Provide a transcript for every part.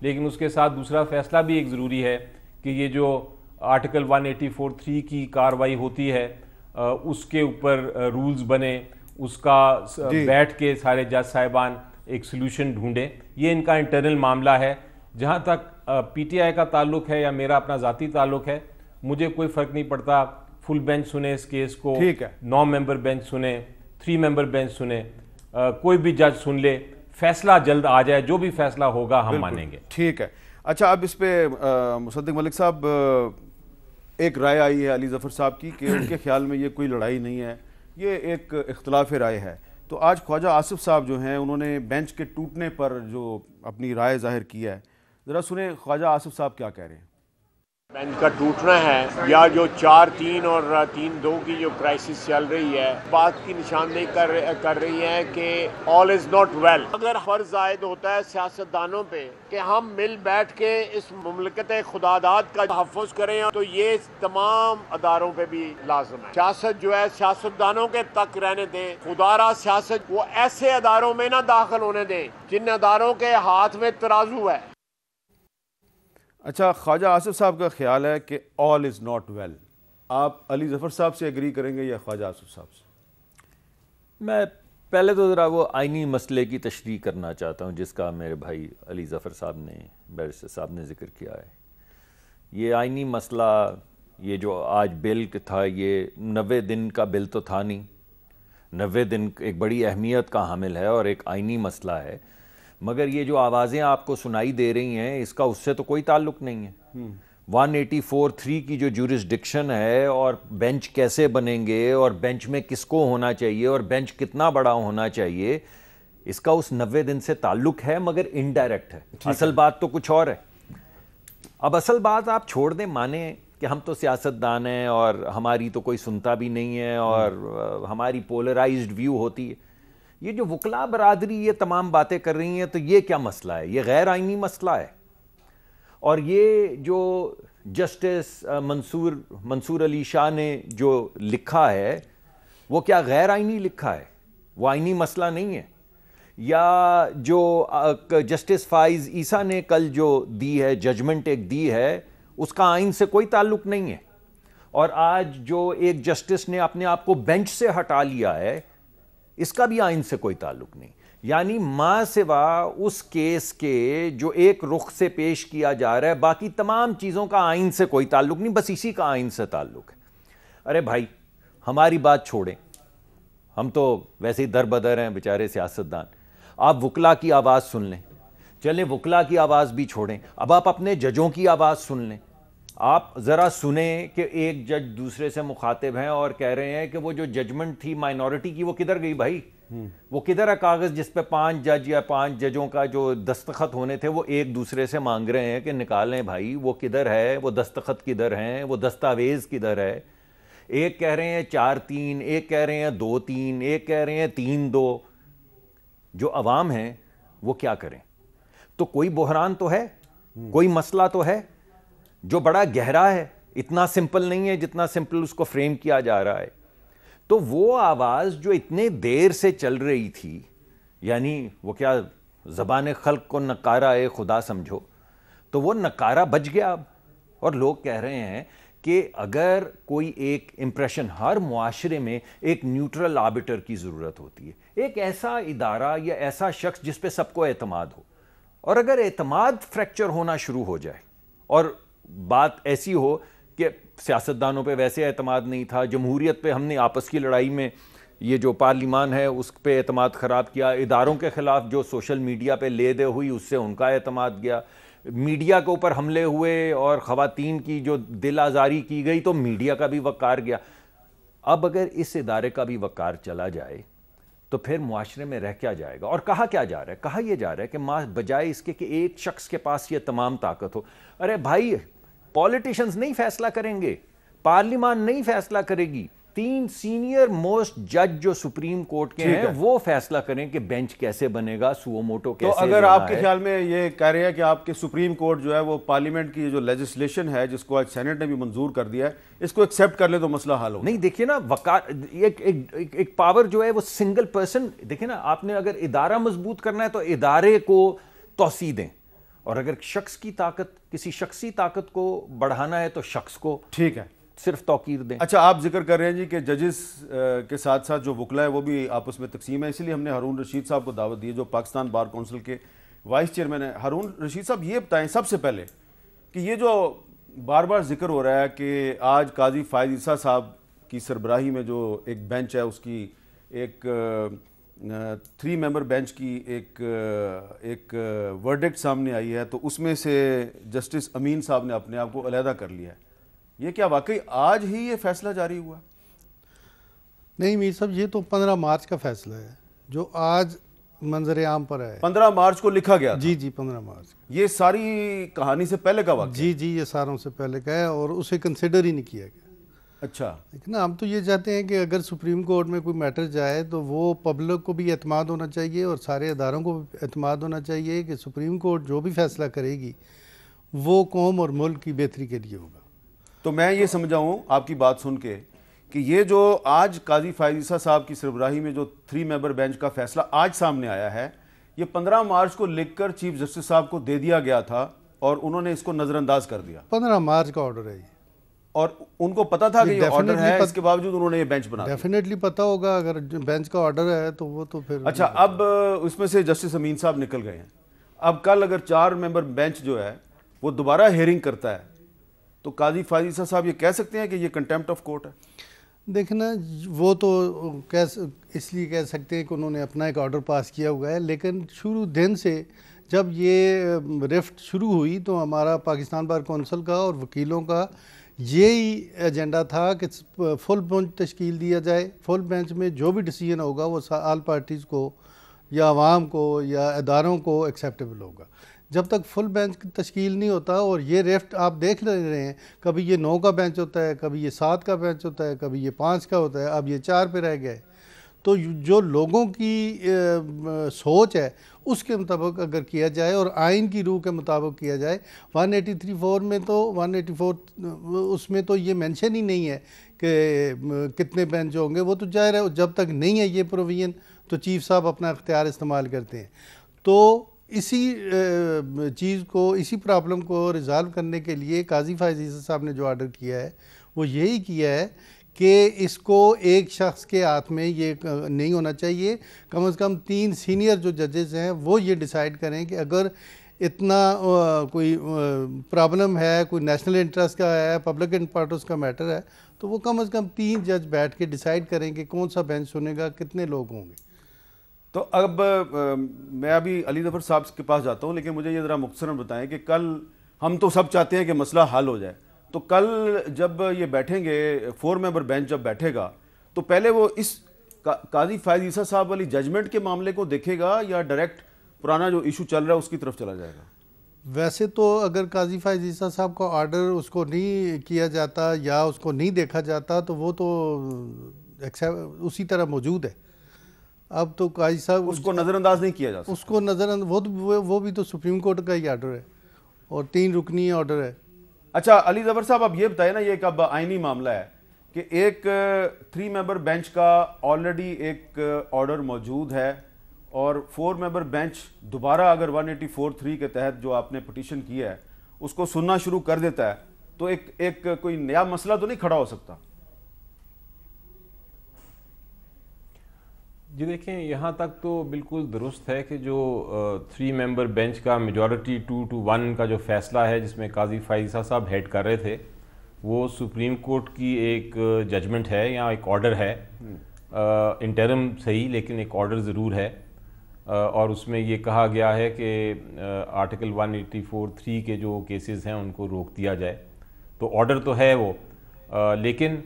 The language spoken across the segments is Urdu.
لیکن اس کے ساتھ دوسرا فیصلہ بھی ایک ضروری ہے کہ یہ جو آرٹیکل 184(3) کی کارروائی ہوتی ہے اس کے اوپر رولز بنے, اس کا بیٹھ کے سارے جج صاحبان ایک سلوشن ڈھونڈیں. یہ ان کا انٹرنل معاملہ ہے. جہاں تک پی ٹی آئی کا تعلق ہے یا میرا اپنا ذاتی تعلق ہے, مجھے کوئی فرق نہیں پڑتا فل بینچ سنیں اس کیس کو, 9 ممبر بینچ سنیں, 3 ممبر بینچ سنیں, کوئی بھی جج سن لے, فیصلہ جلد آ جائے, جو بھی فیصلہ ہوگا ہم مانیں گے. ٹھیک ہے. اچھا, اب اس پہ مصدق ملک صاحب ایک رائے آئی ہے علی ظفر صاحب کی کہ ان کے خیال میں یہ کوئی لڑائی نہیں ہے, یہ ایک اختلاف رائے ہے. تو آج خواجہ آصف صاحب جو ہیں انہوں نے بینچ کے ٹوٹنے پر جو اپنی رائے ظاہر کی ہے, ذرا سنیں خواجہ آصف صاحب کیا کہہ رہے ہیں. بینچ کا ٹوٹنا ہے یا جو 4-3 اور 3-2 کی جو کرائسس چل رہی ہے, بات کی نشاندہی کر رہی ہے کہ آل از ناٹ ویل. اگر فرض عائد ہوتا ہے سیاستدانوں پہ کہ ہم مل بیٹھ کے اس مملکت خداداد کا تحفظ کریں, تو یہ تمام اداروں پہ بھی لازم ہے. سیاست جو ہے سیاستدانوں کے تک رہنے دیں, خدارا سیاست وہ ایسے اداروں میں نہ داخل ہونے دیں جن اداروں کے ہاتھ میں ترازو ہے. اچھا, خواجہ آصف صاحب کا خیال ہے کہ آل از ناٹ ویل. آپ علی ظفر صاحب سے ایگری کریں گے یا خواجہ آصف صاحب سے؟ میں پہلے تو ذرا وہ آئینی مسئلے کی تشریح کرنا چاہتا ہوں جس کا میرے بھائی علی ظفر صاحب نے, بیرسٹر صاحب نے ذکر کیا ہے. یہ آئینی مسئلہ, یہ جو آج بل تھا, یہ 90 دن کا بل تو تھا نہیں. 90 دن ایک بڑی اہمیت کا حامل ہے اور ایک آئینی مسئلہ ہے, مگر یہ جو آوازیں آپ کو سنائی دے رہی ہیں اس کا اس سے تو کوئی تعلق نہیں ہے. 184(3) کی جو جورسڈکشن ہے اور بینچ کیسے بنیں گے اور بینچ میں کس کو ہونا چاہیے اور بینچ کتنا بڑا ہونا چاہیے, اس کا اس 90 دن سے تعلق ہے مگر انڈائریکٹ ہے. اصل بات تو کچھ اور ہے. اب اصل بات آپ چھوڑ دیں, مانیں کہ ہم تو سیاستدان ہیں اور ہماری تو کوئی سنتا بھی نہیں ہے اور ہماری پولرائزڈ ویو ہوتی ہے. یہ جو وکلاء برادری یہ تمام باتیں کر رہی ہیں, تو یہ کیا مسئلہ ہے؟ یہ غیر آئینی مسئلہ ہے. اور یہ جو جسٹس منصور علی شاہ نے جو لکھا ہے وہ کیا غیر آئینی لکھا ہے؟ وہ آئینی مسئلہ نہیں ہے. یا جو جسٹس فائز عیسیٰ نے کل جو دی ہے, ججمنٹ ایک دی ہے, اس کا آئین سے کوئی تعلق نہیں ہے. اور آج جو ایک جسٹس نے اپنے آپ کو بینچ سے ہٹا لیا ہے, اس کا بھی آئین سے کوئی تعلق نہیں. یعنی ماں سوا اس کیس کے جو ایک رخ سے پیش کیا جا رہا ہے, باقی تمام چیزوں کا آئین سے کوئی تعلق نہیں, بس اسی کا آئین سے تعلق ہے. ارے بھائی, ہماری بات چھوڑیں, ہم تو ویسے ہی در بدر ہیں بیچارے سیاستدان. آپ وکلاء کی آواز سن لیں, چلیں وکلاء کی آواز بھی چھوڑیں, اب آپ اپنے ججوں کی آواز سن لیں. آپ ذرا سنیں کہ ایک جج دوسرے سے مخاطب ہیں اور کہہ رہے ہیں کہ وہ جو ججمنٹ تھی مائنورٹی کی وہ کدھر گئی بھائی؟ وہ کدھر ہے کاغذ جس پہ 5 جج یا 5 ججوں کا جو دستخط ہونے تھے وہ ایک دوسرے سے مانگ رہے ہیں کہ نکالیں بھائی, وہ کدھر ہے, وہ دستخط کدھر ہیں, وہ دستاویز کدھر ہے؟ ایک کہہ رہے ہیں 4-3, ایک کہہ رہے ہیں 2-3, ایک کہہ رہے ہیں 3-2. جو عوام ہیں وہ کیا کریں؟ تو کوئی بحران تو ہے, کوئی مسئلہ تو ہے جو بڑا گہرا ہے, اتنا سمپل نہیں ہے جتنا سمپل اس کو فریم کیا جا رہا ہے. تو وہ آواز جو اتنے دیر سے چل رہی تھی, یعنی وہ کیا زبان خلق کو نکارہ خدا سمجھو, تو وہ نکارہ بچ گیا اب. اور لوگ کہہ رہے ہیں کہ اگر کوئی ایک امپریشن, ہر معاشرے میں ایک نیوٹرل آربیٹر کی ضرورت ہوتی ہے, ایک ایسا ادارہ یا ایسا شخص جس پہ سب کو اعتماد ہو. اور اگر اعتماد فریکچر ہونا شروع ہو جائے اور بات ایسی ہو کہ سیاستدانوں پہ ویسے اعتماد نہیں تھا, جمہوریت پہ ہم نے آپس کی لڑائی میں یہ جو پارلیمان ہے اس پہ اعتماد خراب کیا, اداروں کے خلاف جو سوشل میڈیا پہ لے دے ہوئی اس سے ان کا اعتماد گیا, میڈیا کے اوپر حملے ہوئے اور خواتین کی جو دل آزاری کی گئی تو میڈیا کا بھی وقار گیا. اب اگر اس ادارے کا بھی وقار چلا جائے تو پھر معاشرے میں رہ کیا جائے گا؟ اور کہا کیا جا رہا ہے؟ کہا یہ جا رہا ہے کہ بجائے اس کے کہ ایک شخص کے پاس یہ تمام طاقت ہو. ارے بھائی, پولیٹیشنز نہیں فیصلہ کریں گے, پارلیمان نہیں فیصلہ کرے گی, 3 سینئر موسٹ جج جو سپریم کورٹ کے ہیں وہ فیصلہ کریں کہ بینچ کیسے بنے گا, سو موٹو کیسے. تو اگر آپ کے خیال میں یہ کہہ رہے ہیں کہ آپ کے سپریم کورٹ جو ہے وہ پارلیمنٹ کی جو لیجسلیشن ہے جس کو آج سینٹ نے بھی منظور کر دیا ہے, اس کو ایکسیپٹ کر لے تو مسئلہ حل ہو؟ نہیں, دیکھیے نا, ایک پاور جو ہے وہ سنگل پرسن, دیکھیں نا, آپ نے اگر ادارہ مضبوط کرنا ہے تو ادارے کو توسیع دیں, اور اگر شخص کی طاقت، کسی شخصی طاقت کو بڑھانا ہے تو شخص کو ٹھیک ہے صرف توقیر دیں. اچھا آپ ذکر کر رہے ہیں جی کہ ججز کے ساتھ ساتھ جو وکلا ہے وہ بھی آپس میں تقسیم ہے، اسی لیے ہم نے ہارون رشید صاحب کو دعوت دی ہے جو پاکستان بار کونسل کے وائس چیئرمین ہیں. ہارون رشید صاحب یہ بتائیں سب سے پہلے کہ یہ جو بار بار ذکر ہو رہا ہے کہ آج قاضی فائز عیسیٰ صاحب کی سربراہی میں جو ایک بینچ ہے اس کی ایک 3 ممبر بینچ کی ایک ورڈکٹ سامنے آئی ہے، تو اس میں سے جسٹس امین صاحب نے اپنے آپ کو علیحدہ کر لیا ہے. یہ کیا واقعی آج ہی یہ فیصلہ جاری ہوا؟ نہیں میر صاحب، یہ تو 15 مارچ کا فیصلہ ہے جو آج منظر عام پر ہے. 15 مارچ کو لکھا گیا تھا؟ جی 15 مارچ. یہ ساری کہانی سے پہلے کا واقعہ؟ جی یہ ساروں سے پہلے کا ہے اور اسے کنسیڈر ہی نہیں کیا گیا. اچھا لیکن ہم تو یہ چاہتے ہیں کہ اگر سپریم کورٹ میں کوئی میٹر جائے تو وہ پبلک کو بھی اعتماد ہونا چاہیے اور سارے اداروں کو بھی اعتماد ہونا چاہیے کہ سپریم کورٹ جو بھی فیصلہ کرے گی وہ قوم اور ملک کی بہتری کے لیے ہوگا. تو میں یہ سمجھا ہوں آپ کی بات سن کے کہ یہ جو آج قاضی فائز عیسیٰ صاحب کی سربراہی میں جو 3 ممبر بینچ کا فیصلہ آج سامنے آیا ہے، یہ 15 مارچ کو لکھ کر چیف جسٹس صاحب کو دے دیا گیا تھا اور انہوں نے اس کو نظر انداز کر دیا. 15 مارچ کا آرڈر ہے یہ، اور ان کو پتا تھا کہ یہ آرڈر ہے، اس کے باوجود انہوں نے یہ بینچ بنا دیا. ڈیفینیٹلی پتا ہوگا اگر بینچ کا آرڈر ہے تو وہ تو پھر. اچھا اب اس میں سے جسٹس امین صاحب نکل گئے ہیں. اب کل اگر 4 ممبر بینچ جو ہے وہ دوبارہ ہیئرنگ کرتا ہے تو قاضی فائز عیسیٰ صاحب یہ کہہ سکتے ہیں کہ یہ کنٹیمپٹ آف کورٹ ہے؟ دیکھنا وہ تو اس لیے کہہ سکتے ہیں کہ انہوں نے اپنا ایک آرڈر پاس کیا ہوا ہے، لیکن شروع دن سے جب یہ رفٹ شروع ہوئی تو ہمارا پاکستان بار کونسل کا اور وکیلوں کا یہی ایجنڈا تھا کہ فل بینچ تشکیل دیا جائے. فل بینچ میں جو بھی ڈیسیجن ہوگا وہ آل پارٹیز کو یا عوام کو یا اداروں کو ایکسیپٹیبل ہوگا. جب تک فل بینچ تشکیل نہیں ہوتا اور یہ ریفٹ آپ دیکھ رہے ہیں کبھی یہ 9 کا بینچ ہوتا ہے، کبھی یہ 7 کا بینچ ہوتا ہے، کبھی یہ 5 کا ہوتا ہے، اب یہ 4 پہ رہ گئے. تو جو لوگوں کی سوچ ہے اس کے مطابق اگر کیا جائے اور آئین کی روح کے مطابق کیا جائے، 183(4) میں تو 184 اس میں تو یہ مینشن ہی نہیں ہے کہ کتنے بینچ ہوں گے. وہ تو ظاہر ہے جب تک نہیں ہے یہ پروویژن تو چیف صاحب اپنا اختیار استعمال کرتے ہیں. تو اسی چیز کو، اسی پرابلم کو ریزالو کرنے کے لیے قاضی فائز عیسیٰ صاحب نے جو آرڈر کیا ہے وہ یہی کیا ہے کہ اس کو ایک شخص کے ہاتھ میں یہ نہیں ہونا چاہیے. کم از کم 3 سینئر جو ججز ہیں وہ یہ ڈیسائیڈ کریں کہ اگر اتنا کوئی پرابلم ہے، کوئی نیشنل انٹرسٹ کا ہے، پبلک امپورٹنس کا میٹر ہے، تو وہ کم از کم 3 جج بیٹھ کے ڈیسائیڈ کریں کہ کون سا بینچ سنے گا، کتنے لوگ ہوں گے. تو اب میں ابھی علی ظفر صاحب کے پاس جاتا ہوں، لیکن مجھے یہ ذرا مختصراً بتائیں کہ کل ہم تو سب چاہتے ہیں کہ مسئلہ حل ہو جائے، تو کل جب یہ بیٹھیں گے 4 ممبر بینچ جب بیٹھے گا تو پہلے وہ اس قاضی فائز عیسیٰ صاحب والی ججمنٹ کے معاملے کو دیکھے گا یا ڈائریکٹ پرانا جو ایشو چل رہا ہے اس کی طرف چلا جائے گا؟ ویسے تو اگر قاضی فائز عیسیٰ صاحب کا آرڈر اس کو نہیں کیا جاتا یا اس کو نہیں دیکھا جاتا تو وہ تو اسی طرح موجود ہے. اب تو قاضی صاحب اس کو نظر انداز نہیں کیا جا سکتا. اس کو وہ بھی تو سپریم کورٹ کا ہی آرڈر ہے اور 3 رکنی آرڈر ہے. اچھا علی ظفر صاحب اب یہ بتائیں نا، یہ ایک اب آئینی معاملہ ہے کہ ایک 3 ممبر بینچ کا آلریڈی ایک آرڈر موجود ہے اور 4 ممبر بینچ دوبارہ اگر 184(3) کے تحت جو آپ نے پٹیشن کیا ہے اس کو سننا شروع کر دیتا ہے تو ایک کوئی نیا مسئلہ تو نہیں کھڑا ہو سکتا؟ جی دیکھیں، یہاں تک تو بالکل درست ہے کہ جو 3 ممبر بینچ کا میجورٹی 2-1 کا جو فیصلہ ہے جس میں قاضی فائز عیسیٰ صاحب ہیڈ کر رہے تھے، وہ سپریم کورٹ کی ایک ججمنٹ ہے یا ایک آرڈر ہے، انٹرم صحیح لیکن ایک آرڈر ضرور ہے، اور اس میں یہ کہا گیا ہے کہ آرٹیکل 184(3) کے جو کیسز ہیں ان کو روک دیا جائے. تو آرڈر تو ہے وہ، لیکن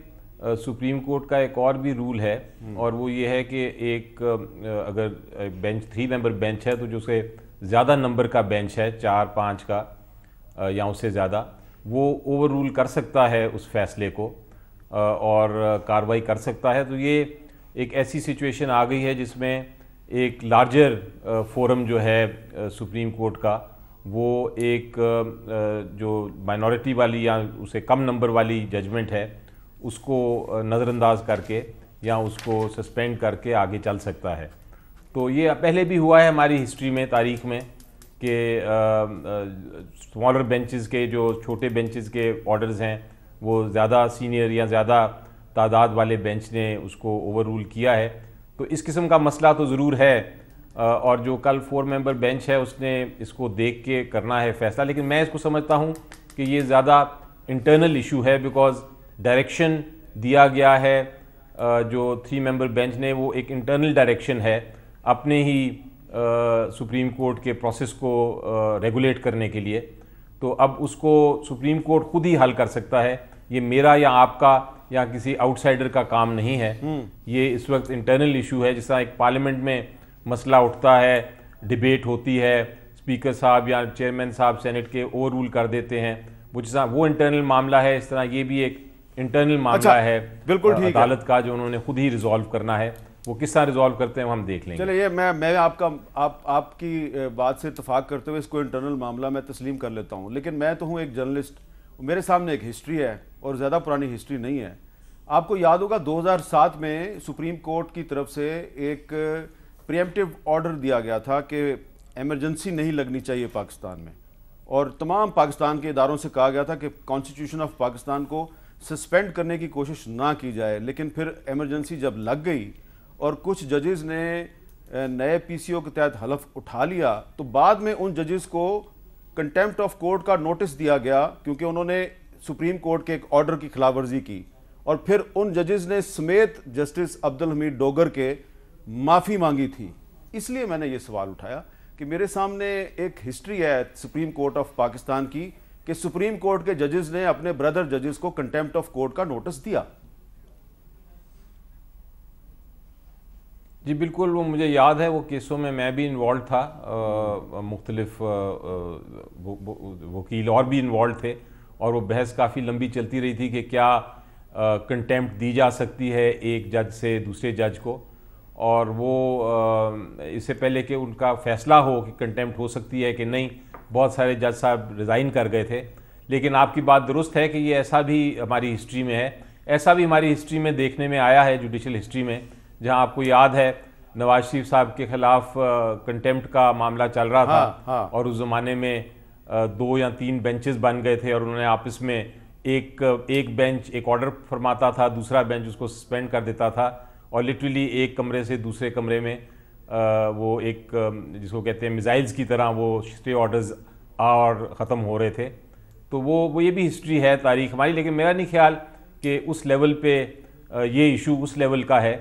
سپریم کورٹ کا ایک اور بھی رول ہے اور وہ یہ ہے کہ ایک اگر بینچ 3 ممبر بینچ ہے تو جو سے زیادہ نمبر کا بینچ ہے 4-5 کا یا اس سے زیادہ، وہ اوور رول کر سکتا ہے اس فیصلے کو اور کارروائی کر سکتا ہے. تو یہ ایک ایسی سچویشن آ گئی ہے جس میں ایک لارجر فورم جو ہے سپریم کورٹ کا، وہ ایک جو مائنورٹی والی یا اسے کم نمبر والی ججمنٹ ہے اس کو نظر انداز کر کے یا اس کو سسپینڈ کر کے آگے چل سکتا ہے. تو یہ پہلے بھی ہوا ہے ہماری ہسٹری میں، تاریخ میں، کہ اسمالر بینچز کے جو چھوٹے بینچز کے آرڈرز ہیں وہ زیادہ سینئر یا زیادہ تعداد والے بینچ نے اس کو اوور رول کیا ہے. تو اس قسم کا مسئلہ تو ضرور ہے, اور جو کل 4 ممبر بینچ ہے اس نے اس کو دیکھ کے کرنا ہے فیصلہ. لیکن میں اس کو سمجھتا ہوں کہ یہ زیادہ انٹرنل ایشو ہے, بیکاز ڈائریکشن دیا گیا ہے جو 3 ممبر بینچ نے, وہ ایک انٹرنل ڈائریکشن ہے اپنے ہی سپریم کورٹ کے پروسیس کو ریگولیٹ کرنے کے لیے. تو اب اس کو سپریم کورٹ خود ہی حل کر سکتا ہے, یہ میرا یا آپ کا یا کسی آؤٹ سائڈر کا کام نہیں ہے. یہ اس وقت انٹرنل ایشو ہے. جس طرح ایک پارلیمنٹ میں مسئلہ اٹھتا ہے, ڈیبیٹ ہوتی ہے, اسپیکر صاحب یا چیئرمین صاحب سینٹ کے اوور رول کر دیتے ہیں, وہ جس طرح وہ انٹرنل معاملہ ہے, اس طرح یہ بھی ایک انٹرنل معاملہ ہے بالکل ٹھیک ہے عدالت کا, جو انہوں نے خود ہی ریزالو کرنا ہے. وہ کس طرح ریزالو کرتے ہیں وہ ہم دیکھ لیں گے. چلے, یہ میں آپ کی بات سے اتفاق کرتے ہوئے اس کو انٹرنل معاملہ میں تسلیم کر لیتا ہوں. لیکن میں تو ہوں ایک جرنلسٹ, میرے سامنے ایک ہسٹری ہے اور زیادہ پرانی ہسٹری نہیں ہے. آپ کو یاد ہوگا 2007 میں سپریم کورٹ کی طرف سے ایک پریمپٹیو آرڈر دیا گیا تھا کہ ایمرجنسی نہیں لگنی چاہیے پاکستان میں, اور تمام پاکستان کے اداروں سے کہا گیا تھا کہ کانسٹیٹیوشن آف پاکستان کو سسپینڈ کرنے کی کوشش نہ کی جائے. لیکن پھر ایمرجنسی جب لگ گئی اور کچھ ججز نے نئے پی سی او کے تحت حلف اٹھا لیا, تو بعد میں ان ججز کو کنٹیمپٹ آف کورٹ کا نوٹس دیا گیا کیونکہ انہوں نے سپریم کورٹ کے ایک آرڈر کی خلاف ورزی کی, اور پھر ان ججز نے سمیت جسٹس عبدالحمید ڈوگر کے معافی مانگی تھی. اس لیے میں نے یہ سوال اٹھایا کہ میرے سامنے ایک ہسٹری ہے سپریم کورٹ آف پاکستان کی کہ سپریم کورٹ کے ججز نے اپنے بردر ججز کو کنٹیمپٹ آف کورٹ کا نوٹس دیا. جی بالکل, وہ مجھے یاد ہے, وہ کیسوں میں میں بھی انوالو تھا, مختلف وکیل اور بھی انوالو تھے, اور وہ بحث کافی لمبی چلتی رہی تھی کہ کیا کنٹیمپٹ دی جا سکتی ہے ایک جج سے دوسرے جج کو, اور وہ اس سے پہلے کہ ان کا فیصلہ ہو کہ کنٹیمپٹ ہو سکتی ہے کہ نہیں, بہت سارے جج صاحب ریزائن کر گئے تھے. لیکن آپ کی بات درست ہے کہ یہ ایسا بھی ہماری ہسٹری میں ہے, ایسا بھی ہماری ہسٹری میں دیکھنے میں آیا ہے, جوڈیشل ہسٹری میں, جہاں آپ کو یاد ہے نواز شریف صاحب کے خلاف کنٹیمپٹ کا معاملہ چل رہا تھا, اور اس زمانے میں 2 یا 3 بینچز بن گئے تھے, اور انہوں نے آپس میں ایک بینچ ایک آرڈر فرماتا تھا, دوسرا بینچ اس کو سسپینڈ کر دیتا تھا, اور لٹرلی ایک کمرے سے دوسرے کمرے میں وہ ایک جس کو کہتے ہیں میزائلز کی طرح وہ اسٹے آرڈرز اور ختم ہو رہے تھے. تو وہ یہ بھی ہسٹری ہے تاریخ ہماری. لیکن میرا نہیں خیال کہ اس لیول پہ یہ ایشو اس لیول کا ہے.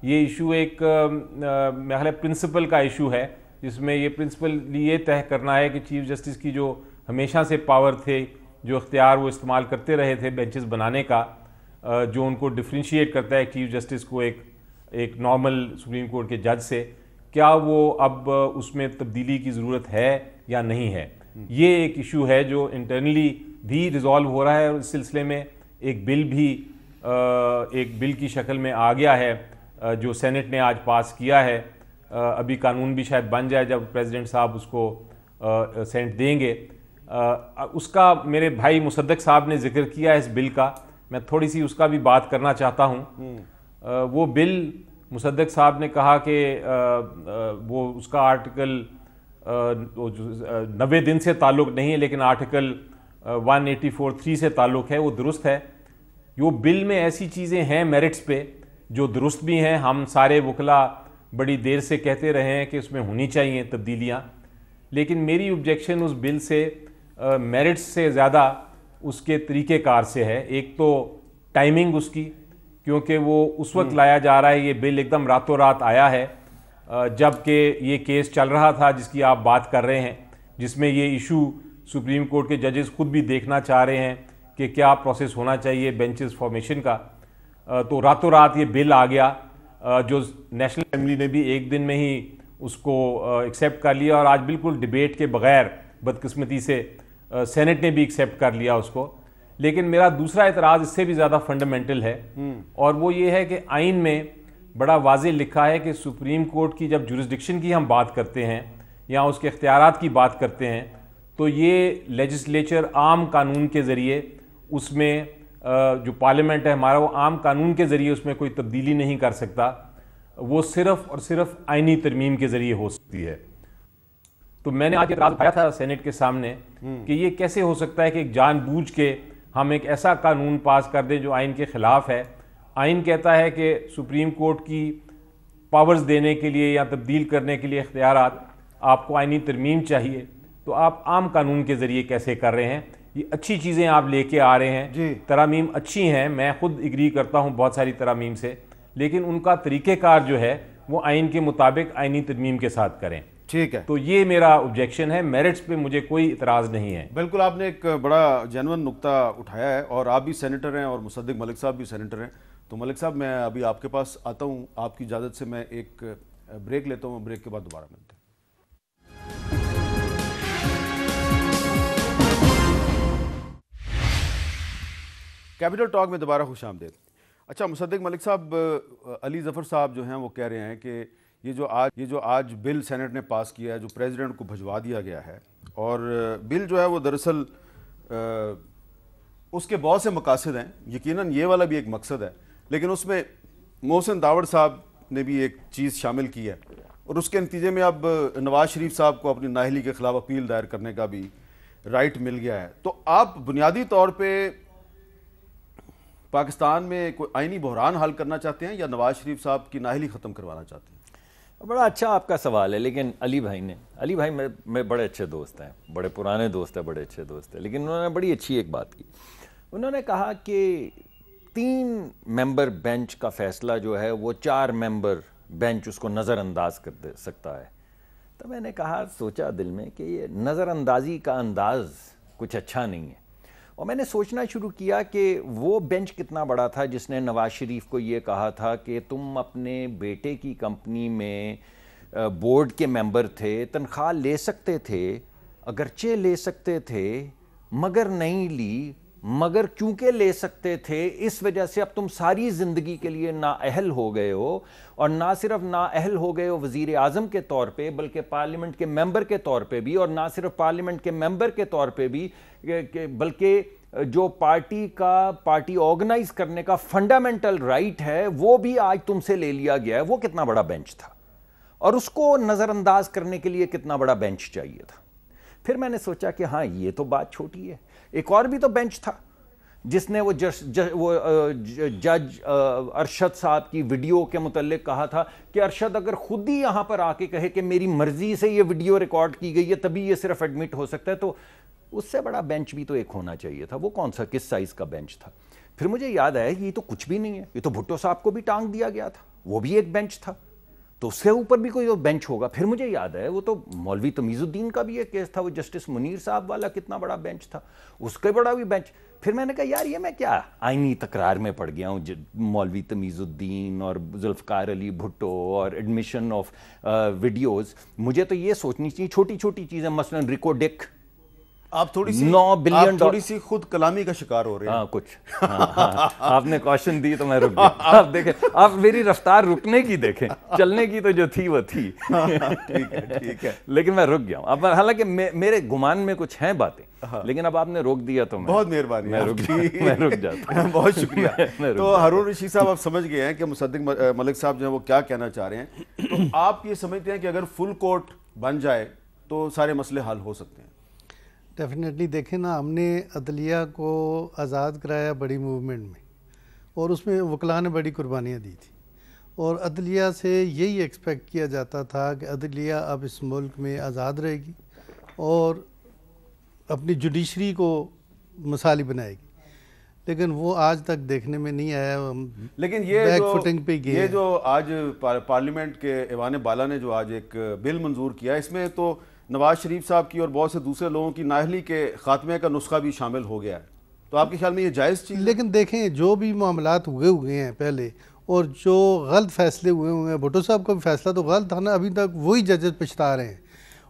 یہ ایشو ایک میرا خیال پرنسپل کا ایشو ہے, جس میں یہ پرنسپل یہ طے کرنا ہے کہ چیف جسٹس کی جو ہمیشہ سے پاور تھے, جو اختیار وہ استعمال کرتے رہے تھے بینچز بنانے کا, جو ان کو ڈفرینشیٹ کرتا ہے چیف جسٹس کو ایک نارمل سپریم کورٹ کے جج سے, کیا وہ اب اس میں تبدیلی کی ضرورت ہے یا نہیں ہے. یہ ایک ایشو ہے جو انٹرنلی بھی ریزالو ہو رہا ہے, اور اس سلسلے میں ایک بل کی شکل میں آ گیا ہے جو سینٹ نے آج پاس کیا ہے. ابھی قانون بھی شاید بن جائے جب پریزیڈنٹ صاحب اس کو سینٹ دیں گے. اس کا میرے بھائی مصدق صاحب نے ذکر کیا ہے اس بل کا, میں تھوڑی سی اس کا بھی بات کرنا چاہتا ہوں. وہ بل مصدق صاحب نے کہا کہ وہ اس کا آرٹیکل 90 دن سے تعلق نہیں ہے, لیکن آرٹیکل 184(3) سے تعلق ہے. وہ درست ہے. وہ بل میں ایسی چیزیں ہیں میرٹس پہ جو درست بھی ہیں, ہم سارے وکلا بڑی دیر سے کہتے رہے ہیں کہ اس میں ہونی چاہیے تبدیلیاں, لیکن میری آبجیکشن اس بل سے میرٹس سے زیادہ اس کے طریقہ کار سے ہے. ایک تو ٹائمنگ اس کی, کیونکہ وہ اس وقت لایا جا رہا ہے, یہ بل ایک دم راتوں رات آیا ہے جب کہ یہ کیس چل رہا تھا جس کی آپ بات کر رہے ہیں, جس میں یہ ایشو سپریم کورٹ کے ججز خود بھی دیکھنا چاہ رہے ہیں کہ کیا پروسیس ہونا چاہیے بینچز فارمیشن کا. تو راتوں رات یہ بل آ گیا, جو نیشنل اسمبلی نے بھی ایک دن میں ہی اس کو ایکسیپٹ کر لیا, اور آج بالکل ڈیبیٹ کے بغیر بدقسمتی سے سینٹ نے بھی ایکسیپٹ کر لیا اس کو. لیکن میرا دوسرا اعتراض اس سے بھی زیادہ فنڈامنٹل ہے, اور وہ یہ ہے کہ آئین میں بڑا واضح لکھا ہے کہ سپریم کورٹ کی جب جورسڈکشن کی ہم بات کرتے ہیں یا اس کے اختیارات کی بات کرتے ہیں, تو یہ لیجسلیچر عام قانون کے ذریعے اس میں جو پارلیمنٹ ہے ہمارا, وہ عام قانون کے ذریعے اس میں کوئی تبدیلی نہیں کر سکتا, وہ صرف اور صرف آئینی ترمیم کے ذریعے ہو سکتی ہے. تو میں نے آج اعتراض اٹھایا تھا سینٹ کے سامنے کہ یہ کیسے ہو سکتا ہے کہ جان بوجھ کے ہم ایک ایسا قانون پاس کر دیں جو آئین کے خلاف ہے. آئین کہتا ہے کہ سپریم کورٹ کی پاورز دینے کے لیے یا تبدیل کرنے کے لیے اختیارات آپ کو آئینی ترمیم چاہیے, تو آپ عام قانون کے ذریعے کیسے کر رہے ہیں؟ یہ اچھی چیزیں آپ لے کے آ رہے ہیں, ترامیم اچھی ہیں, میں خود اگری کرتا ہوں بہت ساری ترامیم سے, لیکن ان کا طریقہ کار جو ہے وہ آئین کے مطابق آئینی ترمیم کے ساتھ کریں. ٹھیک ہے, تو یہ میرا آبجیکشن ہے, میرٹس پہ مجھے کوئی اعتراض نہیں ہے. بالکل آپ نے ایک بڑا جینون نقطہ اٹھایا ہے, اور آپ بھی سینیٹر ہیں اور مصدق ملک صاحب بھی سینیٹر ہیں. تو ملک صاحب میں ابھی آپ کے پاس آتا ہوں, آپ کی اجازت سے میں ایک بریک لیتا ہوں, بریک کے بعد دوبارہ ملتے ہیں. کیپٹل ٹاک میں دوبارہ خوش آمدید. اچھا مصدق ملک صاحب, علی ظفر صاحب جو ہیں وہ کہہ رہے ہیں کہ یہ جو آج بل سینٹ نے پاس کیا ہے, جو پریزیڈنٹ کو بھجوا دیا گیا ہے, اور بل جو ہے وہ دراصل اس کے بہت سے مقاصد ہیں, یقیناً یہ والا بھی ایک مقصد ہے, لیکن اس میں محسن داوڑ صاحب نے بھی ایک چیز شامل کی ہے, اور اس کے نتیجے میں اب نواز شریف صاحب کو اپنی نااہلی کے خلاف اپیل دائر کرنے کا بھی رائٹ مل گیا ہے. تو آپ بنیادی طور پہ پاکستان میں کوئی آئینی بحران حل کرنا چاہتے ہیں یا نواز شریف صاحب کی نااہلی ختم کروانا چاہتے ہیں؟ بڑا اچھا آپ کا سوال ہے, لیکن علی بھائی میں بڑے اچھے دوست ہیں, بڑے پرانے دوست ہیں, بڑے اچھے دوست ہیں, لیکن انہوں نے بڑی اچھی ایک بات کی. انہوں نے کہا کہ 3 ممبر بینچ کا فیصلہ جو ہے وہ 4 ممبر بینچ اس کو نظر انداز کر دے سکتا ہے. تو میں نے کہا, سوچا دل میں کہ یہ نظر اندازی کا انداز کچھ اچھا نہیں ہے, اور میں نے سوچنا شروع کیا کہ وہ بینچ کتنا بڑا تھا جس نے نواز شریف کو یہ کہا تھا کہ تم اپنے بیٹے کی کمپنی میں بورڈ کے ممبر تھے, تنخواہ لے سکتے تھے, اگرچہ لے سکتے تھے مگر نہیں لی, مگر کیونکہ لے سکتے تھے اس وجہ سے اب تم ساری زندگی کے لیے نااہل ہو گئے ہو, اور نہ صرف نااہل ہو گئے ہو وزیر اعظم کے طور پہ بلکہ پارلیمنٹ کے ممبر کے طور پہ بھی, اور نہ صرف پارلیمنٹ کے ممبر کے طور پہ بھی بلکہ جو پارٹی آرگنائز کرنے کا فنڈامنٹل رائٹ ہے وہ بھی آج تم سے لے لیا گیا ہے. وہ کتنا بڑا بینچ تھا, اور اس کو نظر انداز کرنے کے لیے کتنا بڑا بینچ چاہیے تھا. پھر میں نے سوچا کہ ہاں یہ تو بات چھوٹی ہے, ایک اور بھی تو بینچ تھا جس نے وہ جج ارشد صاحب کی ویڈیو کے متعلق کہا تھا کہ ارشد اگر خود ہی یہاں پر آ کے کہے کہ میری مرضی سے یہ ویڈیو ریکارڈ کی گئی ہے تبھی یہ صرف ایڈمٹ ہو سکتا ہے, تو اس سے بڑا بینچ بھی تو ایک ہونا چاہیے تھا. وہ کون سا کس سائز کا بینچ تھا؟ پھر مجھے یاد آیا یہ تو کچھ بھی نہیں ہے, یہ تو بھٹو صاحب کو بھی ٹانگ دیا گیا تھا, وہ بھی ایک بینچ تھا, تو اس سے اوپر بھی کوئی بینچ ہوگا. پھر مجھے یاد آیا وہ تو مولوی تمیز الدین کا بھی ایک کیس تھا, وہ جسٹس منیر صاحب والا کتنا بڑا بینچ تھا, اس کا بڑا بھی بینچ. پھر میں نے کہا یار یہ میں کیا آئینی تکرار میں پڑ گیا ہوں, مولوی تمیز الدین اور ذوالفقار علی بھٹو اور ایڈمیشن آف ویڈیوز. مجھے تو یہ سوچنی چاہیے چھوٹی چھوٹی چیزیں, مثلا ریکو ڈک, آپ تھوڑی سی خود کلامی کا شکار ہو رہے ہیں. کچھ آپ نے کوشچن دی تو میں رک گیا. آپ دیکھیں, آپ میری رفتار رکنے کی دیکھیں, چلنے کی تو جو تھی وہ تھی, ٹھیک ہے, لیکن میں رک گیا ہوں. اب حالانکہ میرے گمان میں کچھ ہیں باتیں, لیکن اب آپ نے روک دیا تو بہت مہربانی, میں رک جاتا ہوں. بہت شکریہ. تو ہارون رشید صاحب آپ سمجھ گئے ہیں کہ مصدق ملک صاحب جو ہیں وہ کیا کہنا چاہ رہے ہیں. تو آپ یہ سمجھتے ہیں کہ اگر فل کورٹ بن جائے تو سارے مسئلے حل ہو سکتے ہیں؟ ڈیفینیٹلی. دیکھیں نا, ہم نے عدلیہ کو آزاد کرایا بڑی موومنٹ میں, اور اس میں وکلاء نے بڑی قربانیاں دی تھی, اور عدلیہ سے یہی ایکسپیکٹ کیا جاتا تھا کہ عدلیہ اب اس ملک میں آزاد رہے گی اور اپنی جوڈیشری کو مثالی بنائے گی, لیکن وہ آج تک دیکھنے میں نہیں آیا. لیکن یہ جو آج پارلیمنٹ کے ایوان بالا نے جو آج ایک بل منظور کیا, اس میں تو نواز شریف صاحب کی اور بہت سے دوسرے لوگوں کی نااہلی کے خاتمے کا نسخہ بھی شامل ہو گیا ہے, تو آپ کے خیال میں یہ جائز چیز؟ لیکن دیکھیں جو بھی معاملات ہوئے ہیں پہلے, اور جو غلط فیصلے ہوئے ہیں, بھٹو صاحب کا بھی فیصلہ تو غلط تھا نا, ابھی تک وہی ججز پچھتا رہے ہیں.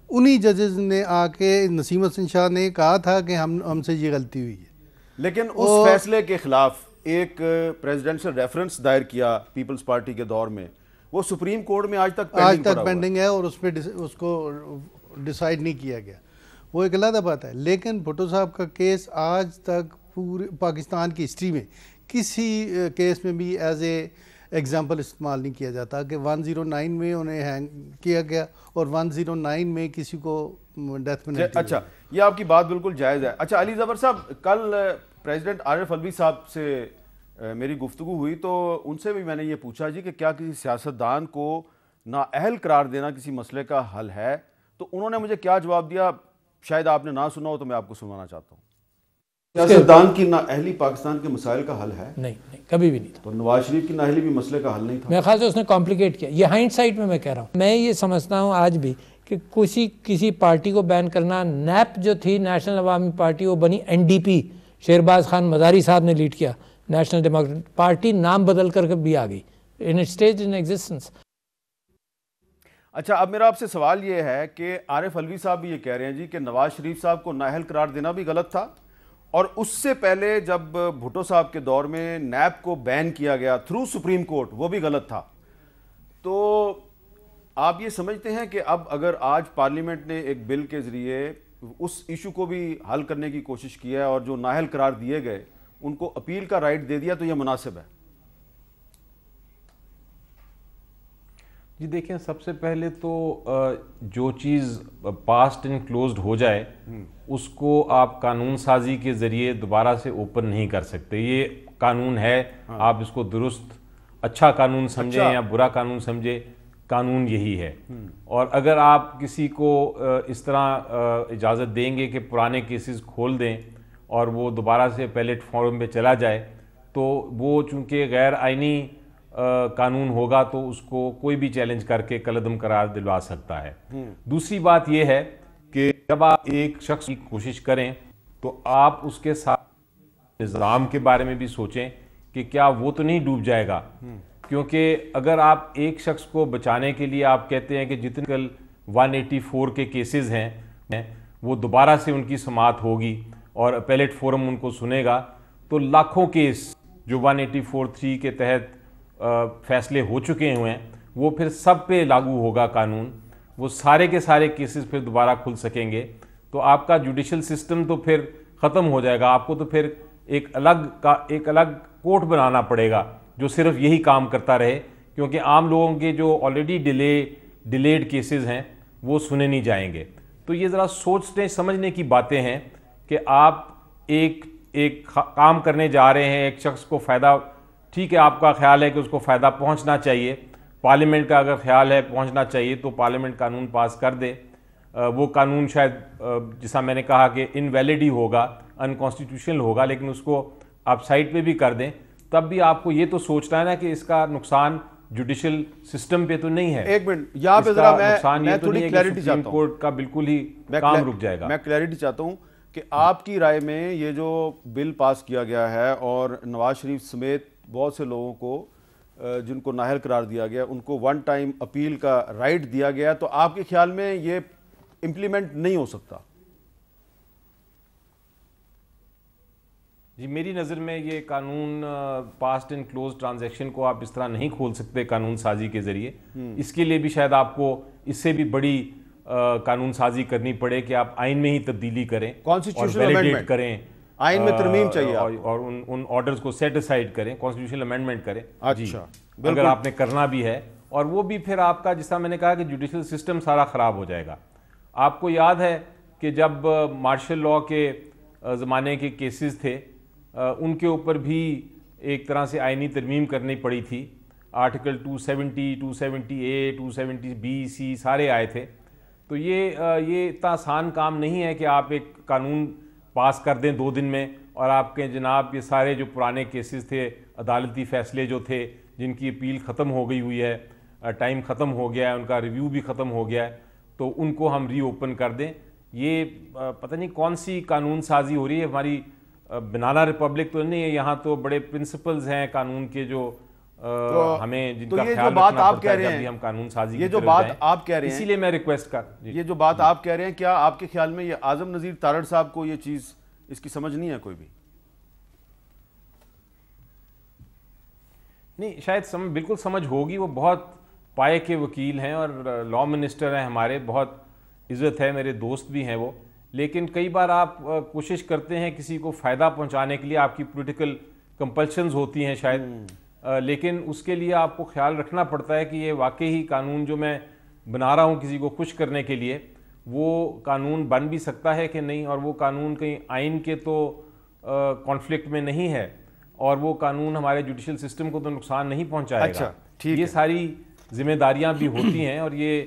انہی ججز نے آ کے نسیم حسن شاہ نے کہا تھا کہ ہم سے یہ غلطی ہوئی ہے, لیکن اس فیصلے کے خلاف ایک پریزیڈنشل ریفرنس دائر کیا پیپلز پارٹی کے دور میں, وہ سپریم کورٹ میں آج تک پینڈنگ ہے, اور اس کو ڈیسائیڈ نہیں کیا گیا. وہ ایک علیحدہ بات ہے, لیکن بھٹو صاحب کا کیس آج تک پورے پاکستان کی ہسٹری میں کسی کیس میں بھی ایز اے ایگزامپل استعمال نہیں کیا جاتا کہ 109 میں انہیں ہینگ کیا گیا اور 109 میں کسی کو ڈیتھ پینلٹی. اچھا, یہ آپ کی بات بالکل جائز ہے. اچھا علی ظفر صاحب, کل پریزیڈنٹ عارف الوی صاحب سے میری گفتگو ہوئی تو ان سے بھی میں نے یہ پوچھا جی کہ کیا کسی سیاستدان کو نااہل قرار دینا کسی مسئلے کا حل ہے, تو انہوں نے مجھے کیا جواب دیا, شاید آپ نے نہ سنا ہو تو میں آپ کو سنانا چاہتا ہوں. سیاستدان کی نااہلی پاکستان کے مسائل کا حل ہے؟ نہیں, کبھی بھی نہیں تھا. تو نواز شریف کی نااہلی بھی مسئلے کا حل نہیں تھا؟ میرے خیال سے اس نے کمپلیکیٹ کیا. یہ ہائنڈ سائٹ میں کہہ رہا ہوں. میں یہ سمجھتا ہوں آج بھی کہ کسی پارٹی کو بین کرنا, نیپ جو تھی نیشنل عوامی پارٹی وہ بنی NDP, شہرباز خان مزاری صاحب نے لیڈ کیا. نیشنل ڈیموکریٹ پارٹی نام بدل کر کے بھی آ گئی, ان اسٹیج ان ایگزسٹنس. اچھا, اب میرا آپ سے سوال یہ ہے کہ عارف الوی صاحب بھی یہ کہہ رہے ہیں جی کہ نواز شریف صاحب کو نااہل قرار دینا بھی غلط تھا, اور اس سے پہلے جب بھٹو صاحب کے دور میں نیب کو بین کیا گیا تھرو سپریم کورٹ, وہ بھی غلط تھا. تو آپ یہ سمجھتے ہیں کہ اب اگر آج پارلیمنٹ نے ایک بل کے ذریعے اس ایشو کو بھی حل کرنے کی کوشش کی ہے اور جو نااہل قرار دیے گئے ان کو اپیل کا رائٹ دے دیا, تو یہ مناسب ہے؟ جی دیکھیں, سب سے پہلے تو جو چیز پاسٹ اینڈ کلوزڈ ہو جائے اس کو آپ قانون سازی کے ذریعے دوبارہ سے اوپن نہیں کر سکتے. یہ قانون ہے, آپ اس کو درست اچھا قانون سمجھیں یا برا قانون سمجھیں, قانون یہی ہے. اور اگر آپ کسی کو اس طرح اجازت دیں گے کہ پرانے کیسز کھول دیں اور وہ دوبارہ سے اپیلیٹ فورم پہ چلا جائے, تو وہ چونکہ غیر آئینی قانون ہوگا تو اس کو کوئی بھی چیلنج کر کے کالعدم قرار دلوا سکتا ہے. دوسری بات یہ ہے کہ جب آپ ایک شخص کی کوشش کریں تو آپ اس کے ساتھ نظام کے بارے میں بھی سوچیں کہ کیا وہ تو نہیں ڈوب جائے گا. کیونکہ اگر آپ ایک شخص کو بچانے کے لیے آپ کہتے ہیں کہ جتنے کل 184 کے کیسز ہیں وہ دوبارہ سے ان کی سماعت ہوگی اور اپیلیٹ فورم ان کو سنے گا, تو لاکھوں کیس جو 184(3) کے تحت فیصلے ہو چکے ہوئے ہیں وہ پھر سب پہ لاگو ہوگا قانون. وہ سارے کے سارے کیسز پھر دوبارہ کھل سکیں گے, تو آپ کا جوڈیشل سسٹم تو پھر ختم ہو جائے گا. آپ کو تو پھر ایک الگ کورٹ بنانا پڑے گا جو صرف یہی کام کرتا رہے, کیونکہ عام لوگوں کے جو آلریڈی ڈیلیڈ کیسز ہیں وہ سنے نہیں جائیں گے. تو یہ ذرا سوچنے سمجھنے کی باتیں ہیں کہ آپ ایک کام کرنے جا رہے ہیں, ایک شخص کو فائدہ, ٹھیک ہے آپ کا خیال ہے کہ اس کو فائدہ پہنچنا چاہیے, پارلیمنٹ کا اگر خیال ہے پہنچنا چاہیے تو پارلیمنٹ قانون پاس کر دے. وہ قانون شاید جیسا میں نے کہا کہ انویلڈ ہی ہوگا, انکانسٹیٹیوشنل ہوگا, لیکن اس کو آپ سائٹ پہ بھی کر دیں, تب بھی آپ کو یہ تو سوچنا ہے نا کہ اس کا نقصان جوڈیشل سسٹم پہ تو نہیں ہے. ایک منٹ یہاں پہ ذرا میں تھوڑی کلیئرٹی چاہتا ہوں. سپریم کورٹ کا بالکل ہی کام رک جائے گا. میں کلیئرٹی چاہتا ہوں کہ آپ کی رائے میں یہ جو بل پاس کیا گیا ہے اور نواز شریف سمیت بہت سے لوگوں کو جن کو نااہل قرار دیا گیا ان کو ون ٹائم اپیل کا رائٹ دیا گیا, تو آپ کے خیال میں یہ امپلیمنٹ نہیں ہو سکتا؟ جی میری نظر میں یہ قانون پاسٹ اینڈ کلوز ٹرانزیکشن کو آپ اس طرح نہیں کھول سکتے قانون سازی کے ذریعے. اس کے لیے بھی شاید آپ کو اس سے بھی بڑی قانون سازی کرنی پڑے کہ آپ آئین میں ہی تبدیلی کریں, کانسٹیٹیوشنل امینڈمنٹ کریں, آئین میں ترمیم چاہیے اور ان آرڈرز کو سیٹ اسائڈ کریں, کانسٹیٹیوشنل امینڈمنٹ کریں. اچھا, اگر آپ نے کرنا بھی ہے, اور وہ بھی پھر آپ کا جس طرح میں نے کہا کہ جوڈیشل سسٹم سارا خراب ہو جائے گا. آپ کو یاد ہے کہ جب مارشل لاء کے زمانے کے کیسز تھے ان کے اوپر بھی ایک طرح سے آئینی ترمیم کرنی پڑی تھی. آرٹیکل 270, 270A, 270B, C سارے آئے تھے. تو یہ اتنا آسان کام نہیں ہے کہ آپ ایک قانون پاس کر دیں 2 دن میں اور آپ کے جناب یہ سارے جو پرانے کیسز تھے, عدالتی فیصلے جو تھے جن کی اپیل ختم ہو گئی ہوئی ہے, ٹائم ختم ہو گیا ہے, ان کا ریویو بھی ختم ہو گیا ہے, تو ان کو ہم ری اوپن کر دیں. یہ پتہ نہیں کون سی قانون سازی ہو رہی ہے. ہماری بنانا ریپبلک تو نہیں ہے, یہاں تو بڑے پرنسپلز ہیں قانون کے جو ہمیں جن کا خیال رکھنا پڑتا ہے جب بھی ہم قانون سازی یہ جو بات آپ کہہ رہے ہیں, اسی لیے میں ریکویسٹ کر یہ جو بات آپ کہہ رہے ہیں, کیا آپ کے خیال میں یہ اعظم نذیر تارڑ صاحب کو یہ چیز اس کی سمجھ نہیں ہے کوئی بھی؟ نہیں, شاید بالکل سمجھ ہوگی. وہ بہت پائے کے وکیل ہیں اور لا منسٹر ہیں ہمارے, بہت عزت ہے, میرے دوست بھی ہیں وہ. لیکن کئی بار آپ کوشش کرتے ہیں کسی کو فائدہ پہنچانے کے لیے, آپ کی پولیٹیکل کمپلشنز ہوتی ہیں شاید, لیکن اس کے لیے آپ کو خیال رکھنا پڑتا ہے کہ یہ واقعی قانون جو میں بنا رہا ہوں کسی کو خوش کرنے کے لیے, وہ قانون بن بھی سکتا ہے کہ نہیں، اور وہ قانون کہیں آئین کے تو کانفلکٹ میں نہیں ہے، اور وہ قانون ہمارے جوڈیشل سسٹم کو تو نقصان نہیں پہنچائے گا. یہ ساری ذمہ داریاں بھی ہوتی ہیں، اور یہ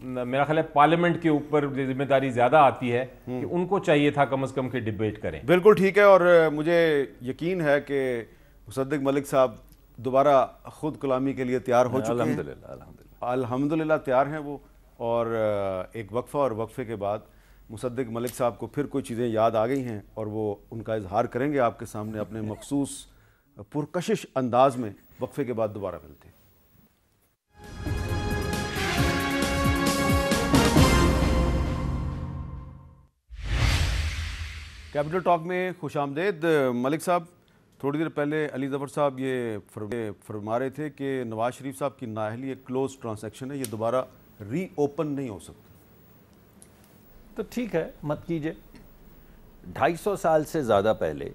میرا خیال ہے پارلیمنٹ کے اوپر ذمہ داری زیادہ آتی ہے کہ ان کو چاہیے تھا کم از کم کہ ڈیبیٹ کریں. بالکل ٹھیک ہے، اور مجھے یقین ہے کہ مصدق ملک صاحب دوبارہ خود کلامی کے لیے تیار ہو چکے ہیں. الحمدللہ تیار ہیں وہ، اور ایک وقفہ اور وقفے کے بعد مصدق ملک صاحب کو پھر کوئی چیزیں یاد آ گئی ہیں اور وہ ان کا اظہار کریں گے آپ کے سامنے اپنے مخصوص پرکشش انداز میں. وقفے کے بعد دوبارہ ملتے ہیں. کیپٹل ٹاک میں خوش آمدید. ملک صاحب، تھوڑی دیر پہلے علی ظفر صاحب یہ فرما رہے تھے کہ نواز شریف صاحب کی نااہلی ایک کلوز ٹرانزیکشن ہے، یہ دوبارہ ری اوپن نہیں ہو سکتا. تو ٹھیک ہے، مت کیجئے. 250 سال سے زیادہ پہلے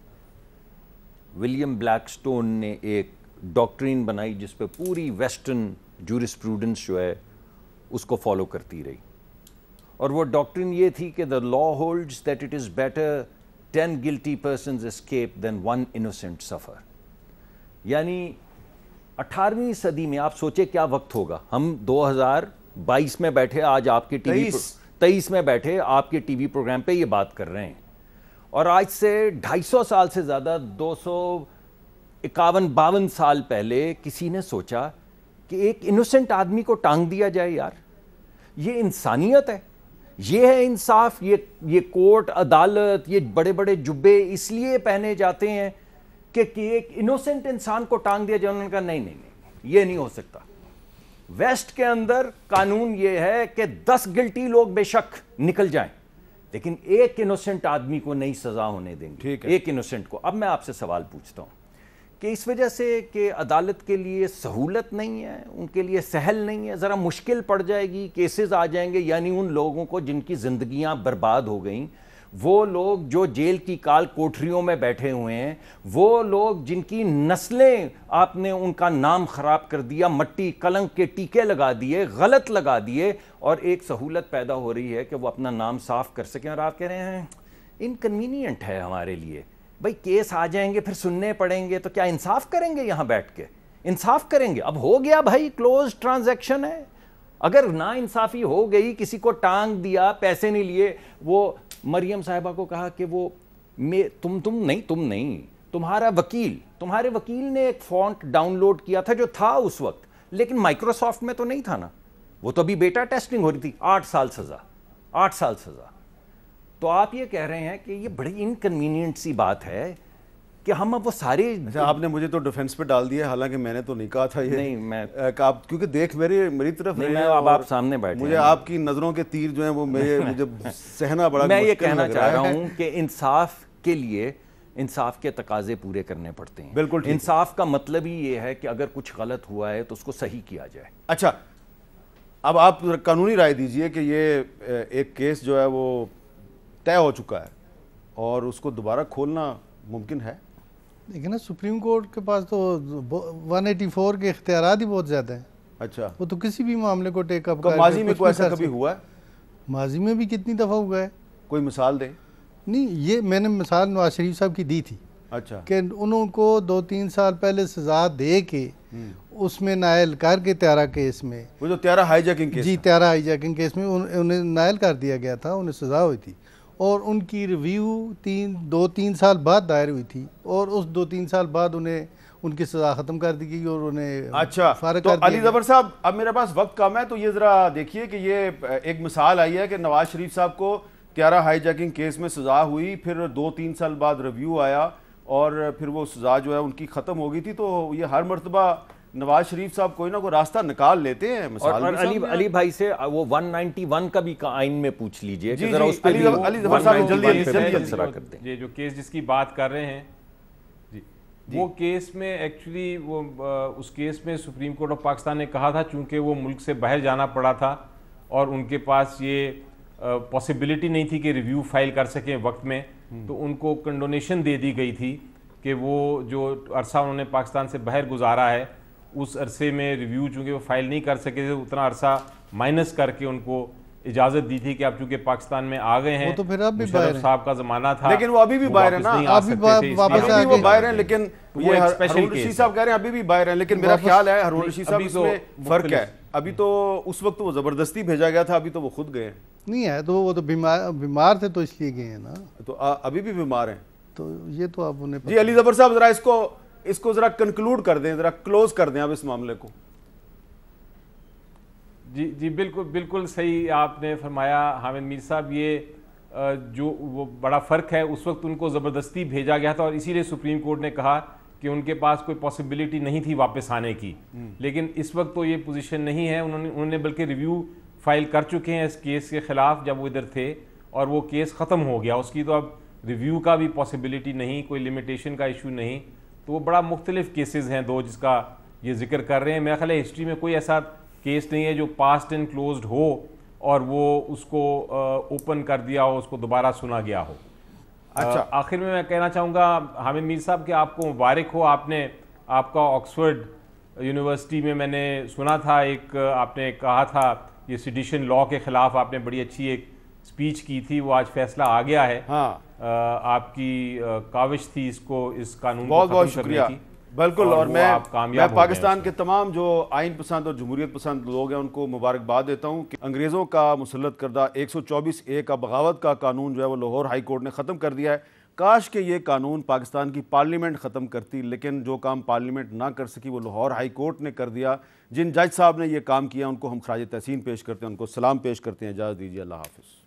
ولیم بلیک سٹون نے ایک ڈاکٹرین بنائی جس پہ پوری ویسٹرن جورسپروڈنس جو ہے اس کو فالو کرتی رہی، اور وہ ڈاکٹرین یہ تھی کہ the law holds that it is better 10 guilty persons escape than 1 innocent suffer. یعنی 18ویں صدی میں آپ سوچے کیا وقت ہوگا. ہم 2022 میں بیٹھے، آج آپ کے 23 میں بیٹھے آپ کے ٹی وی پروگرام پہ یہ بات کر رہے ہیں، اور آج سے 250 سال سے زیادہ 251-52 سال پہلے کسی نے سوچا کہ ایک انوسنٹ آدمی کو ٹانگ دیا جائے. یار یہ انسانیت ہے، یہ ہے انصاف. یہ کورٹ عدالت، یہ بڑے بڑے جبے اس لیے پہنے جاتے ہیں کہ ایک انوسنٹ انسان کو ٹانگ دیا جائے. انہوں نے کہا نہیں نہیں نہیں، یہ نہیں ہو سکتا. ویسٹ کے اندر قانون یہ ہے کہ 10 گلٹی لوگ بے شک نکل جائیں، لیکن ایک انوسنٹ آدمی کو نہیں سزا ہونے دیں گے، ایک انوسنٹ کو. اب میں آپ سے سوال پوچھتا ہوں کہ اس وجہ سے کہ عدالت کے لیے سہولت نہیں ہے، ان کے لیے سہل نہیں ہے، ذرا مشکل پڑ جائے گی، کیسز آ جائیں گے. یعنی ان لوگوں کو جن کی زندگیاں برباد ہو گئیں، وہ لوگ جو جیل کی کال کوٹریوں میں بیٹھے ہوئے ہیں، وہ لوگ جن کی نسلیں آپ نے ان کا نام خراب کر دیا، مٹی کلنک کے ٹیکے لگا دیے، غلط لگا دیے، اور ایک سہولت پیدا ہو رہی ہے کہ وہ اپنا نام صاف کر سکیں. اور آپ کہہ رہے ہیں انکنوینئنٹ ہے ہمارے لیے. بھائی کیس آ جائیں گے، پھر سننے پڑیں گے، تو کیا انصاف کریں گے؟ یہاں بیٹھ کے انصاف کریں گے؟ اب ہو گیا بھائی، کلوز ٹرانزیکشن ہے. اگر نا انصافی ہو گئی، کسی کو ٹانگ دیا، پیسے نہیں لیے. وہ مریم صاحبہ کو کہا کہ وہ تم نہیں تمہارا وکیل، تمہارے وکیل نے ایک فونٹ ڈاؤن لوڈ کیا تھا جو تھا اس وقت، لیکن مائکروسافٹ میں تو نہیں تھا نا، وہ تو ابھی بیٹا ٹیسٹنگ ہو رہی تھی. 8 سال سزا، 8 سال سزا. تو آپ یہ کہہ رہے ہیں کہ یہ بڑی انکنوینئنٹ سی بات ہے کہ ہم اب وہ سارے. آپ نے مجھے تو ڈیفنس پہ ڈال دیا، حالانکہ میں نے تو نہیں کہا تھا یہ. نہیں میں آپ کیونکہ دیکھ میری طرف نہیں، میں اب آپ سامنے بیٹھے، مجھے آپ کی نظروں کے تیر جو ہیں وہ مجھے سہنا بڑا. میں یہ کہنا چاہ رہا ہوں کہ انصاف کے لیے انصاف کے تقاضے پورے کرنے پڑتے ہیں. بالکل. انصاف کا مطلب ہی یہ ہے کہ اگر کچھ غلط ہوا ہے تو اس کو صحیح کیا جائے. اچھا، اب آپ قانونی رائے دیجئے کہ یہ ایک کیس جو ہے وہ طے ہو چکا ہے اور اس کو دوبارہ کھولنا ممکن ہے؟ لیکن نا سپریم کورٹ کے پاس تو 184 کے اختیارات ہی بہت زیادہ ہیں. اچھا، وہ تو کسی بھی معاملے کو ٹیک اپ کر. ماضی میں کوئی ایسا کبھی ہوا ہے؟ ماضی میں بھی کتنی دفعہ ہوا ہے. کوئی مثال دیں. نہیں، یہ میں نے مثال نواز شریف صاحب کی دی تھی. اچھا، کہ انہوں کو 2-3 سال پہلے سزا دے کے اس میں نائل کر کے طیارہ کیس میں، وہ جو طیارہ ہائی جیکنگ کیس، جی طیارہ ہائی جیکنگ کیس میں انہیں نائل کر دیا گیا تھا، انہیں سزا ہوئی تھی، اور ان کی ریویو 2-3 سال بعد دائر ہوئی تھی، اور اس 2-3 سال بعد انہیں ان کی سزا ختم کر دی گئی اور انہیں اچھا فارغ تو کر دیا. علی ظفر صاحب، اب میرے پاس وقت کم ہے، تو یہ ذرا دیکھیے کہ یہ ایک مثال آئی ہے کہ نواز شریف صاحب کو طیارہ ہائی جیکنگ کیس میں سزا ہوئی، پھر 2-3 سال بعد ریویو آیا اور پھر وہ سزا جو ہے ان کی ختم ہو گئی تھی. تو یہ ہر مرتبہ نواز شریف صاحب کوئی نہ کوئی راستہ نکال لیتے ہیں. اور علی بھائی سے وہ 191 کا بھی آئین میں پوچھ لیجئے کہ ذرا اس پہ علی ظفر صاحب جلدی یہ جو کیس جس کی بات کر رہے ہیں جی، وہ کیس میں ایکچولی وہ اس کیس میں سپریم کورٹ آف پاکستان نے کہا تھا چونکہ وہ ملک سے باہر جانا پڑا تھا اور ان کے پاس یہ پاسبلٹی نہیں تھی کہ ریویو فائل کر سکیں وقت میں، تو ان کو کنڈونیشن دے دی گئی تھی کہ وہ جو عرصہ انہوں نے پاکستان سے باہر گزارا ہے اس عرصے میں ریویو چونکہ وہ فائل نہیں کر سکے تھے، اتنا عرصہ مائنس کر کے ان کو اجازت دی تھی کہ اب چونکہ پاکستان میں آ گئے ہیں, وہ تو پھر اب بھی باہر مشرف ہیں. صاحب کا زمانہ تھا, لیکن وہ ابھی بھی باہر ہیں نا, ابھی واپس ابھی بھی وہ باہر ہیں, لیکن وہ ایک اسپیشل ہارون رشید صاحب کہہ رہے ہیں ابھی بھی باہر ہیں, لیکن میرا خیال ہے ہارون رشید صاحب اس میں فرق ہے. ابھی تو اس وقت وہ زبردستی بھیجا گیا تھا, ابھی تو وہ خود گئے ہیں. نہیں ہے تو وہ تو بیمار تھے تو اس لیے گئے ہیں نا, تو ابھی بھی بیمار ہیں. تو یہ تو آپ انہیں جی علی ظفر صاحب ذرا اس کو ذرا کنکلوڈ کر دیں, ذرا کلوز کر دیں آپ اس معاملے کو. جی بالکل صحیح آپ نے فرمایا حامد میر صاحب. یہ جو وہ بڑا فرق ہے, اس وقت ان کو زبردستی بھیجا گیا تھا اور اسی لیے سپریم کورٹ نے کہا کہ ان کے پاس کوئی پاسبلٹی نہیں تھی واپس آنے کی. لیکن اس وقت تو یہ پوزیشن نہیں ہے. انہوں نے بلکہ ریویو فائل کر چکے ہیں اس کیس کے خلاف جب وہ ادھر تھے, اور وہ کیس ختم ہو گیا. اس کی تو اب ریویو کا بھی پاسبلٹی نہیں, کوئی لمیٹیشن کا ایشو نہیں. تو وہ بڑا مختلف کیسز ہیں دو جس کا یہ ذکر کر رہے ہیں. میرا خیال ہے ہسٹری میں کوئی ایسا کیس نہیں ہے جو پاسٹ اینڈ کلوزڈ ہو اور وہ اس کو اوپن کر دیا ہو, اس کو دوبارہ سنا گیا ہو. اچھا, آخر میں کہنا چاہوں گا حامد میر صاحب کہ آپ کو مبارک ہو. آپ کا آکسفورڈ یونیورسٹی میں نے سنا تھا, ایک آپ نے کہا تھا یہ سیڈیشن لاء کے خلاف آپ نے بڑی اچھی ایک اسپیچ کی تھی, وہ آج فیصلہ آ گیا ہے. آپ کی کاوش تھی اس قانون کو ختم کرنے کی. بالکل, اور میں پاکستان کے تمام جو آئین پسند اور جمہوریت پسند لوگ ہیں ان کو مبارکباد دیتا ہوں کہ انگریزوں کا مسلط کردہ 124A کا بغاوت کا قانون جو ہے وہ لاہور ہائی کورٹ نے ختم کر دیا ہے. کاش کہ یہ قانون پاکستان کی پارلیمنٹ ختم کرتی, لیکن جو کام پارلیمنٹ نہ کر سکی وہ لاہور ہائی کورٹ نے کر دیا. جن جج صاحب نے یہ کام کیا ان کو ہم خراج تحسین پیش کرتے ہیں, ان کو سلام پیش کرتے ہیں. اجازت دیجیے, اللہ حافظ.